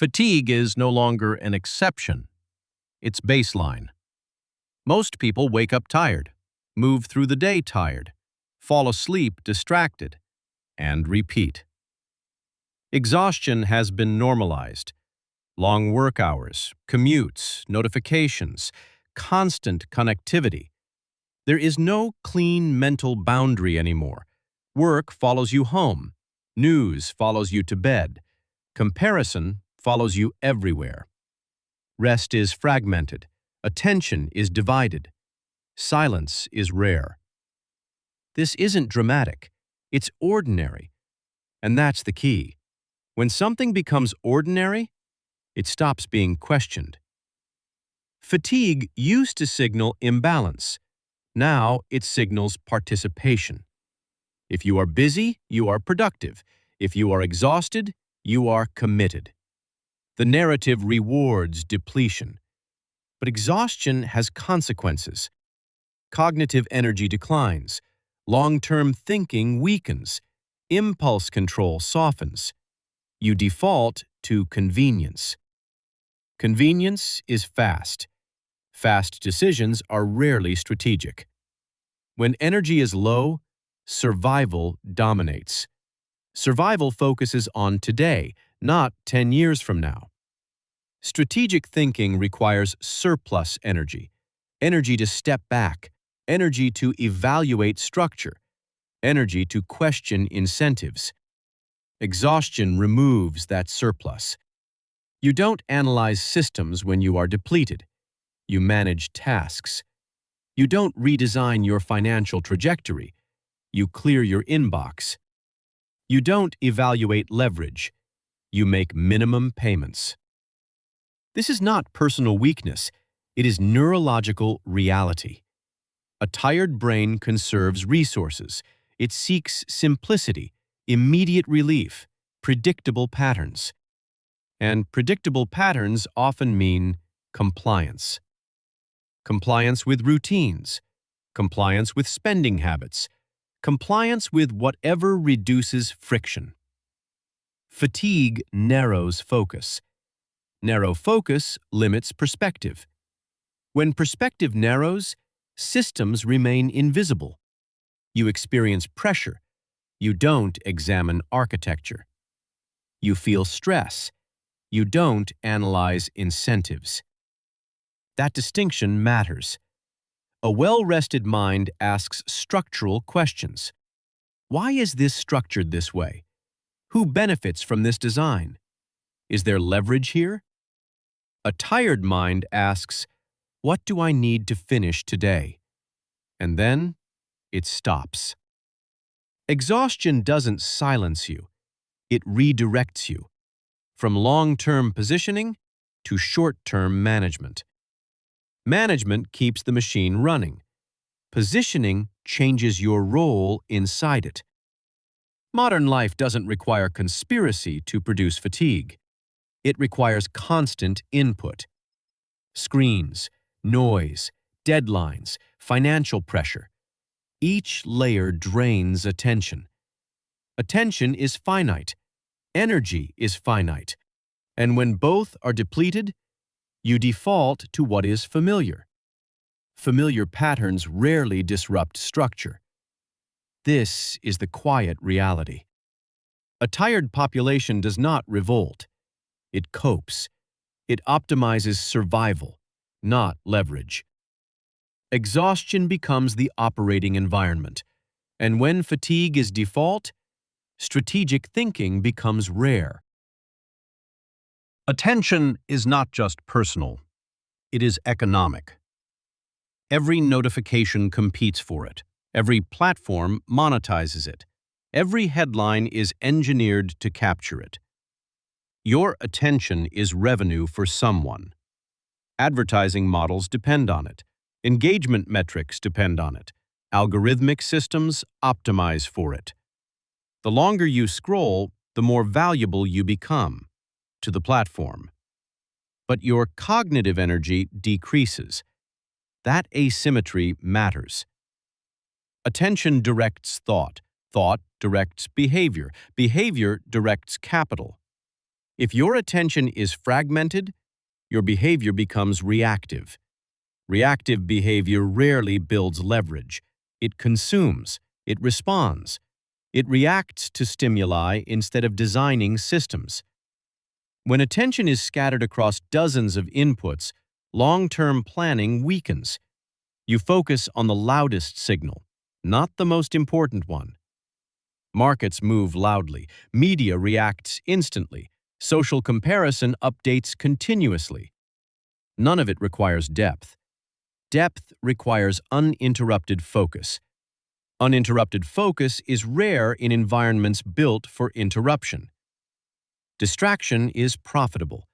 Fatigue is no longer an exception. It's baseline. Most people wake up tired, move through the day tired, fall asleep distracted, and repeat. Exhaustion has been normalized. Long work hours, commutes, notifications, constant connectivity. There is no clean mental boundary anymore. Work follows you home. News follows you to bed. Comparison follows you everywhere. Rest is fragmented. Attention is divided. Silence is rare. This isn't dramatic. It's ordinary. And that's the key. When something becomes ordinary, it stops being questioned. Fatigue used to signal imbalance. Now it signals participation. If you are busy, you are productive. If you are exhausted, you are committed. The narrative rewards depletion. But exhaustion has consequences. Cognitive energy declines. Long-term thinking weakens. Impulse control softens. You default to convenience. Convenience is fast. Fast decisions are rarely strategic. When energy is low, survival dominates. Survival focuses on today, not 10 years from now. Strategic thinking requires surplus energy, energy to step back, energy to evaluate structure, energy to question incentives. Exhaustion removes that surplus. You don't analyze systems when you are depleted. You manage tasks. You don't redesign your financial trajectory. You clear your inbox. You don't evaluate leverage. You make minimum payments. This is not personal weakness. It is neurological reality. A tired brain conserves resources. It seeks simplicity, immediate relief, predictable patterns. And predictable patterns often mean compliance. Compliance with routines, compliance with spending habits, compliance with whatever reduces friction. Fatigue narrows focus. Narrow focus limits perspective. When perspective narrows, systems remain invisible. You experience pressure. You don't examine architecture. You feel stress. You don't analyze incentives. That distinction matters. A well-rested mind asks structural questions. Why is this structured this way? Who benefits from this design? Is there leverage here? A tired mind asks, what do I need to finish today? And then it stops. Exhaustion doesn't silence you. It redirects you from long-term positioning to short-term management. Management keeps the machine running. Positioning changes your role inside it. Modern life doesn't require conspiracy to produce fatigue. It requires constant input. Screens, noise, deadlines, financial pressure. Each layer drains attention. Attention is finite. Energy is finite. And when both are depleted, you default to what is familiar. Familiar patterns rarely disrupt structure. This is the quiet reality. A tired population does not revolt. It copes. It optimizes survival, not leverage. Exhaustion becomes the operating environment, and when fatigue is default, strategic thinking becomes rare. Attention is not just personal. It is economic. Every notification competes for it. Every platform monetizes it. Every headline is engineered to capture it. Your attention is revenue for someone. Advertising models depend on it. Engagement metrics depend on it. Algorithmic systems optimize for it. The longer you scroll, the more valuable you become to the platform. But your cognitive energy decreases. That asymmetry matters. Attention directs thought. Thought directs behavior. Behavior directs capital. If your attention is fragmented, your behavior becomes reactive. Reactive behavior rarely builds leverage. It consumes, it responds, it reacts to stimuli instead of designing systems. When attention is scattered across dozens of inputs, long-term planning weakens. You focus on the loudest signal, not the most important one. Markets move loudly, media reacts instantly, social comparison updates continuously. None of it requires depth. Depth requires uninterrupted focus. Uninterrupted focus is rare in environments built for interruption. Distraction is profitable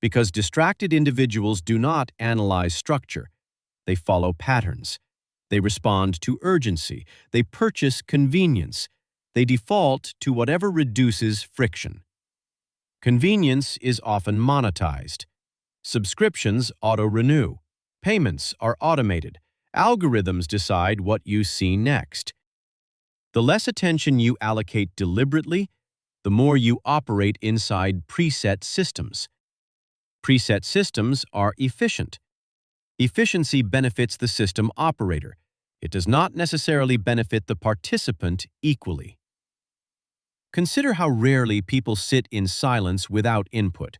because distracted individuals do not analyze structure. They follow patterns. They respond to urgency. They purchase convenience. They default to whatever reduces friction. Convenience is often monetized. Subscriptions auto-renew. Payments are automated. Algorithms decide what you see next. The less attention you allocate deliberately, the more you operate inside preset systems. Preset systems are efficient. Efficiency benefits the system operator. It does not necessarily benefit the participant equally. Consider how rarely people sit in silence without input.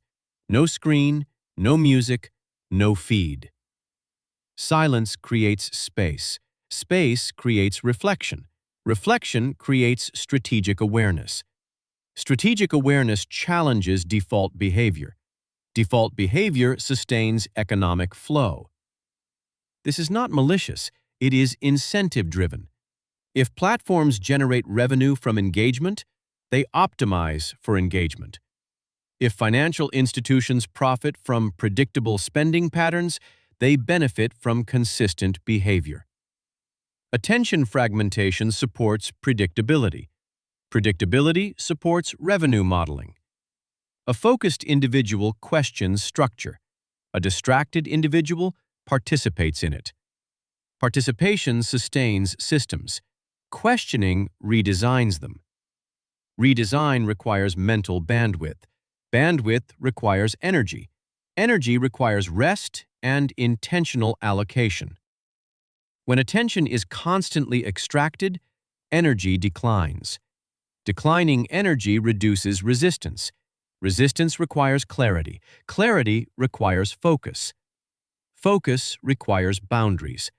No screen, no music, no feed. Silence creates space. Space creates reflection. Reflection creates strategic awareness. Strategic awareness challenges default behavior. Default behavior sustains economic flow. This is not malicious, it is incentive-driven. If platforms generate revenue from engagement, they optimize for engagement. If financial institutions profit from predictable spending patterns, they benefit from consistent behavior. Attention fragmentation supports predictability. Predictability supports revenue modeling. A focused individual questions structure. A distracted individual participates in it. Participation sustains systems. Questioning redesigns them. Redesign requires mental bandwidth. Bandwidth requires energy. Energy requires rest and intentional allocation. When attention is constantly extracted, energy declines. Declining energy reduces resistance. Resistance requires clarity. Clarity requires focus. Focus requires boundaries.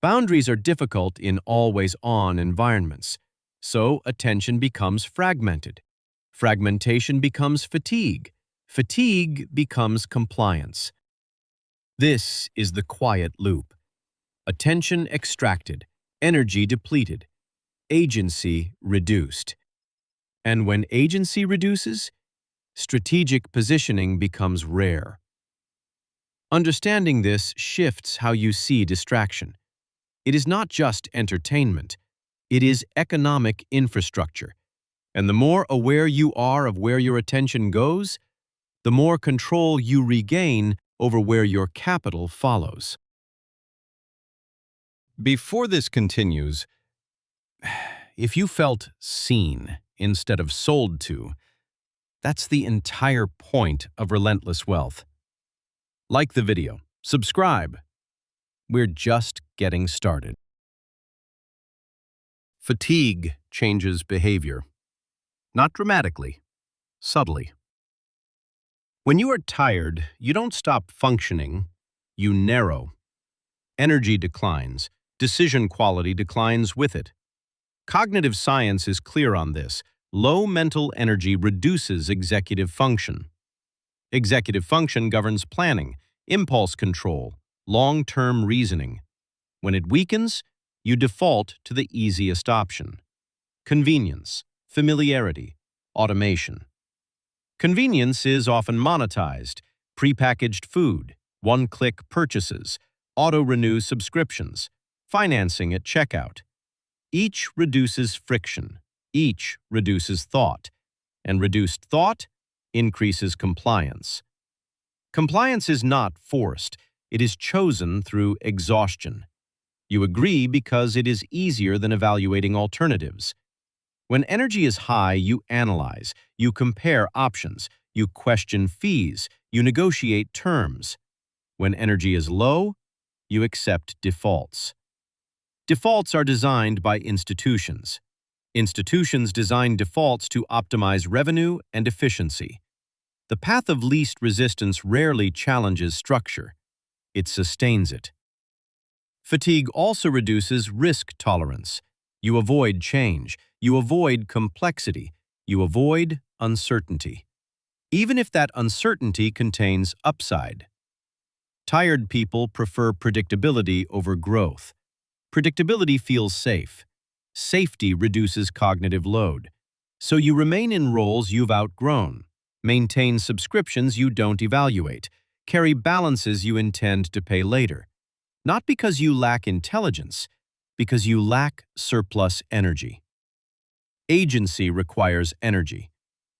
Boundaries are difficult in always-on environments, so attention becomes fragmented. Fragmentation becomes fatigue. Fatigue becomes compliance. This is the quiet loop. Attention extracted, energy depleted, agency reduced. And when agency reduces, strategic positioning becomes rare. Understanding this shifts how you see distraction. It is not just entertainment, it is economic infrastructure. And the more aware you are of where your attention goes, the more control you regain over where your capital follows. Before this continues, if you felt seen instead of sold to, that's the entire point of relentless wealth. Like the video, subscribe. We're just getting started. Fatigue changes behavior. Not dramatically, subtly. When you are tired, you don't stop functioning, you narrow. Energy declines, decision quality declines with it. Cognitive science is clear on this. Low mental energy reduces executive function. Executive function governs planning, impulse control, long-term reasoning. When it weakens, you default to the easiest option. Convenience, familiarity, automation. Convenience is often monetized, prepackaged food, one-click purchases, auto-renew subscriptions, financing at checkout. Each reduces friction, each reduces thought, and reduced thought increases compliance. Compliance is not forced, it is chosen through exhaustion. You agree because it is easier than evaluating alternatives. When energy is high, you analyze, you compare options, You question fees. You negotiate terms. When energy is low, you accept defaults. Defaults are designed by institutions. Institutions design defaults to optimize revenue and efficiency. The path of least resistance rarely challenges structure. It sustains it. Fatigue also reduces risk tolerance. You avoid change. You avoid complexity. You avoid uncertainty, even if that uncertainty contains upside. Tired people prefer predictability over growth. Predictability feels safe. Safety reduces cognitive load. So you remain in roles you've outgrown, maintain subscriptions you don't evaluate, carry balances you intend to pay later. Not because you lack intelligence, because you lack surplus energy. Agency requires energy.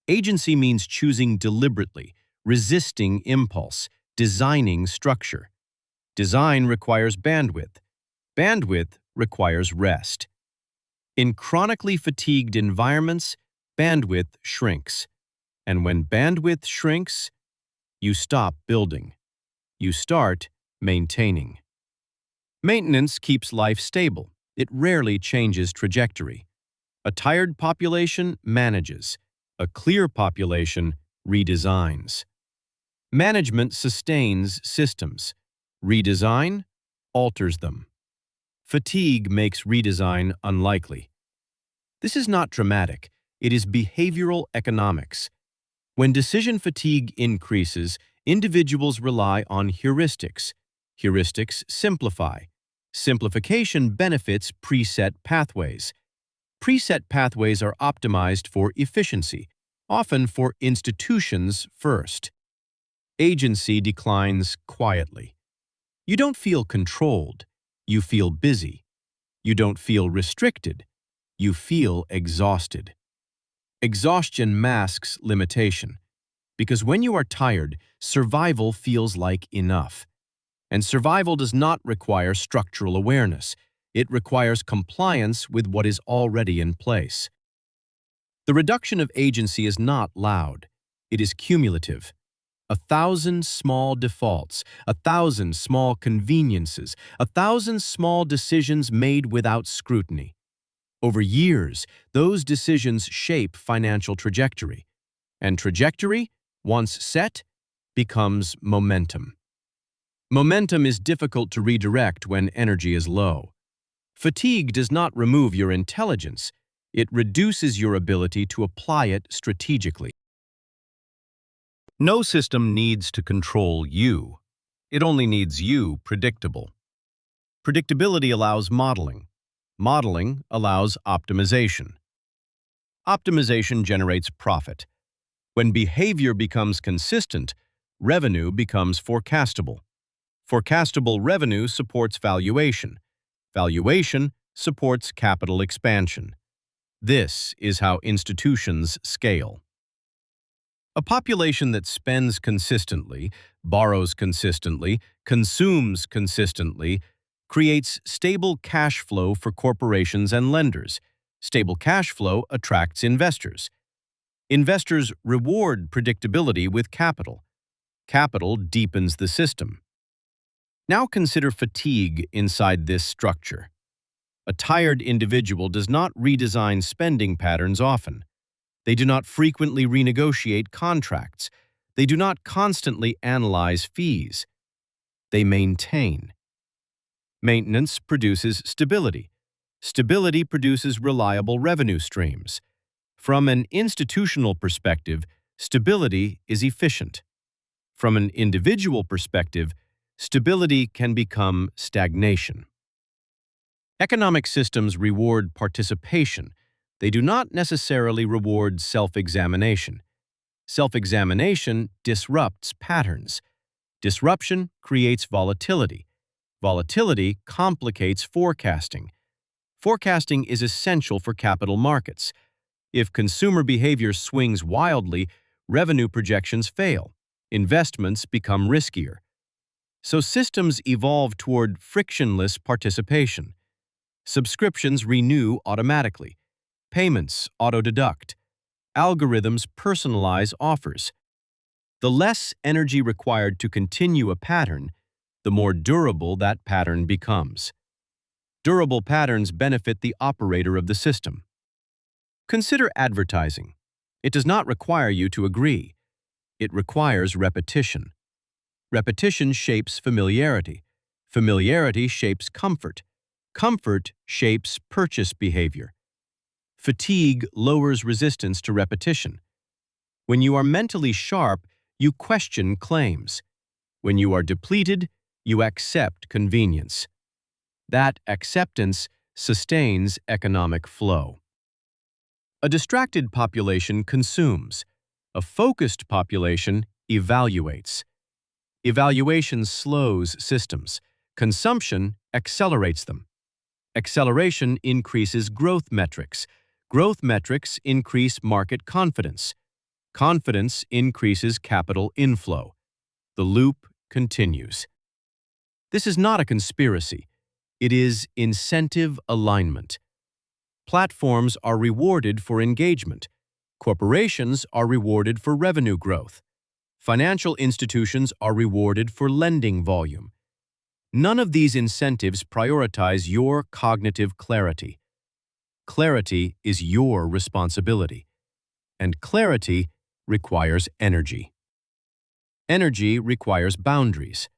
Agency means choosing deliberately, resisting impulse, designing structure. Design requires bandwidth. Bandwidth requires rest. In chronically fatigued environments, bandwidth shrinks. And when bandwidth shrinks, you stop building. You start maintaining. Maintenance keeps life stable. It rarely changes trajectory. A tired population manages. A clear population redesigns. Management sustains systems. Redesign alters them. Fatigue makes redesign unlikely. This is not dramatic. It is behavioral economics. When decision fatigue increases, individuals rely on heuristics. Heuristics simplify. Simplification benefits preset pathways. Preset pathways are optimized for efficiency, often for institutions first. Agency declines quietly. You don't feel controlled. You feel busy. You don't feel restricted. You feel exhausted. Exhaustion masks limitation, because when you are tired, survival feels like enough. And survival does not require structural awareness. It requires compliance with what is already in place. The reduction of agency is not loud. It is cumulative. 1,000 small defaults, 1,000 small conveniences, 1,000 small decisions made without scrutiny. Over years, those decisions shape financial trajectory. And trajectory, once set, becomes momentum. Momentum is difficult to redirect when energy is low. Fatigue does not remove your intelligence. It reduces your ability to apply it strategically. No system needs to control you. It only needs you predictable. Predictability allows modeling. Modeling allows optimization. Optimization generates profit. When behavior becomes consistent, revenue becomes forecastable. Forecastable revenue supports valuation. Valuation supports capital expansion. This is how institutions scale. A population that spends consistently, borrows consistently, consumes consistently, creates stable cash flow for corporations and lenders. Stable cash flow attracts investors. Investors reward predictability with capital. Capital deepens the system. Now consider fatigue inside this structure. A tired individual does not redesign spending patterns often. They do not frequently renegotiate contracts. They do not constantly analyze fees. They maintain. Maintenance produces stability. Stability produces reliable revenue streams. From an institutional perspective, stability is efficient. From an individual perspective, stability can become stagnation. Economic systems reward participation. They do not necessarily reward self-examination. Self-examination disrupts patterns. Disruption creates volatility. Volatility complicates forecasting. Forecasting is essential for capital markets. If consumer behavior swings wildly, revenue projections fail. Investments become riskier. So systems evolve toward frictionless participation. Subscriptions renew automatically. Payments auto-deduct. Algorithms personalize offers. The less energy required to continue a pattern, the more durable that pattern becomes. Durable patterns benefit the operator of the system. Consider advertising. It does not require you to agree. It requires repetition. Repetition shapes familiarity. Familiarity shapes comfort. Comfort shapes purchase behavior. Fatigue lowers resistance to repetition. When you are mentally sharp, you question claims. When you are depleted, you accept convenience. That acceptance sustains economic flow. A distracted population consumes. A focused population evaluates. Evaluation slows systems. Consumption accelerates them. Acceleration increases growth metrics. Growth metrics increase market confidence. Confidence increases capital inflow. The loop continues. This is not a conspiracy. It is incentive alignment. Platforms are rewarded for engagement. Corporations are rewarded for revenue growth. Financial institutions are rewarded for lending volume. None of these incentives prioritize your cognitive clarity. Clarity is your responsibility. And clarity requires energy. Energy requires boundaries.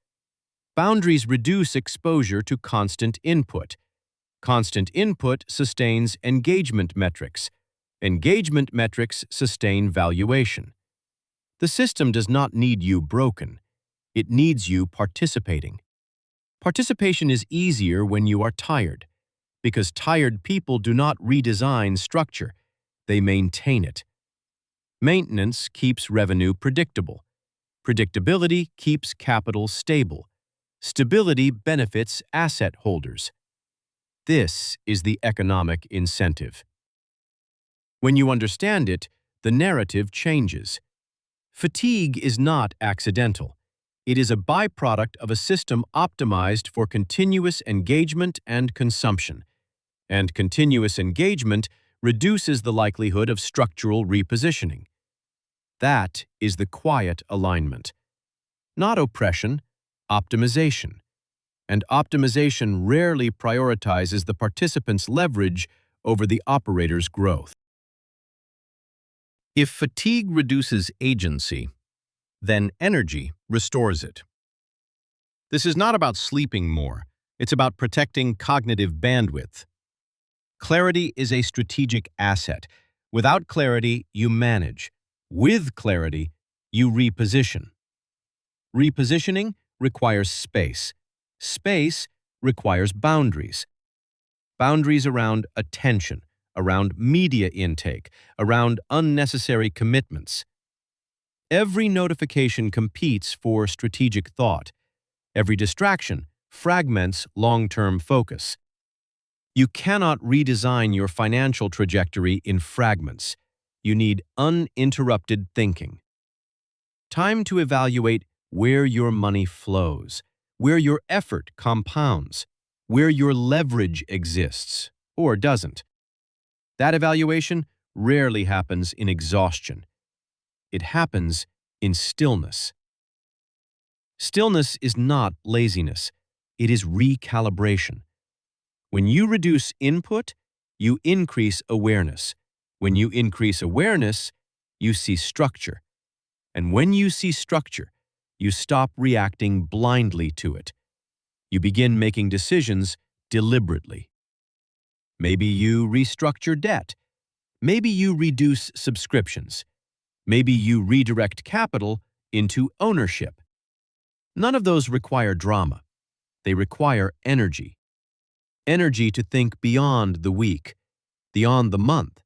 Boundaries reduce exposure to constant input. Constant input sustains engagement metrics. Engagement metrics sustain valuation. The system does not need you broken. It needs you participating. Participation is easier when you are tired, because tired people do not redesign structure, they maintain it. Maintenance keeps revenue predictable. Predictability keeps capital stable. Stability benefits asset holders. This is the economic incentive. When you understand it, the narrative changes. Fatigue is not accidental. It is a byproduct of a system optimized for continuous engagement and consumption. And continuous engagement reduces the likelihood of structural repositioning. That is the quiet alignment. Not oppression, optimization. And optimization rarely prioritizes the participant's leverage over the operator's growth. If fatigue reduces agency, then energy restores it. This is not about sleeping more. It's about protecting cognitive bandwidth. Clarity is a strategic asset. Without clarity, you manage. With clarity, you reposition. Repositioning requires space. Space requires boundaries. Boundaries around attention, around media intake, around unnecessary commitments. Every notification competes for strategic thought. Every distraction fragments long-term focus. You cannot redesign your financial trajectory in fragments. You need uninterrupted thinking. Time to evaluate where your money flows, where your effort compounds, where your leverage exists or doesn't. That evaluation rarely happens in exhaustion. It happens in stillness. Stillness is not laziness. It is recalibration. When you reduce input, you increase awareness. When you increase awareness, you see structure. And when you see structure, you stop reacting blindly to it. You begin making decisions deliberately. Maybe you restructure debt. Maybe you reduce subscriptions. Maybe you redirect capital into ownership. None of those require drama. They require energy. Energy to think beyond the week, beyond the month,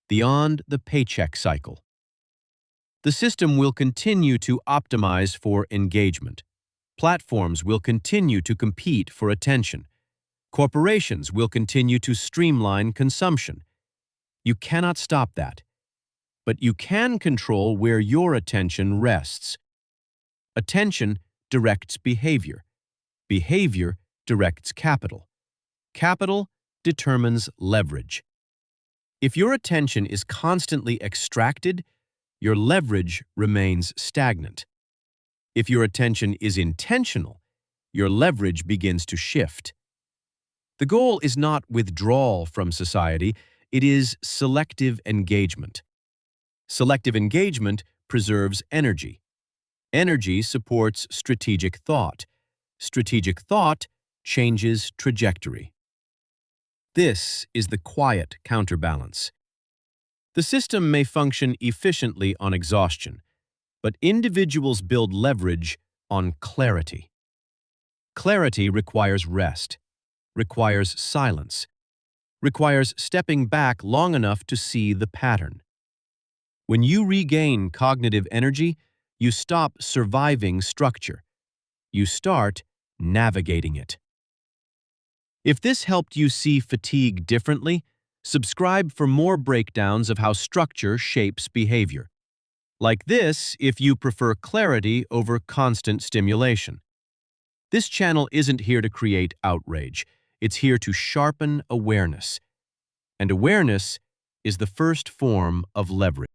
beyond the paycheck cycle. The system will continue to optimize for engagement. Platforms will continue to compete for attention. Corporations will continue to streamline consumption. You cannot stop that. But you can control where your attention rests. Attention directs behavior. Behavior directs capital. Capital determines leverage. If your attention is constantly extracted, your leverage remains stagnant. If your attention is intentional, your leverage begins to shift. The goal is not withdrawal from society, it is selective engagement. Selective engagement preserves energy. Energy supports strategic thought. Strategic thought changes trajectory. This is the quiet counterbalance. The system may function efficiently on exhaustion, but individuals build leverage on clarity. Clarity requires rest, requires silence, requires stepping back long enough to see the pattern. When you regain cognitive energy, you stop surviving structure. You start navigating it. If this helped you see fatigue differently, subscribe for more breakdowns of how structure shapes behavior. Like this if you prefer clarity over constant stimulation. This channel isn't here to create outrage. It's here to sharpen awareness. And awareness is the first form of leverage.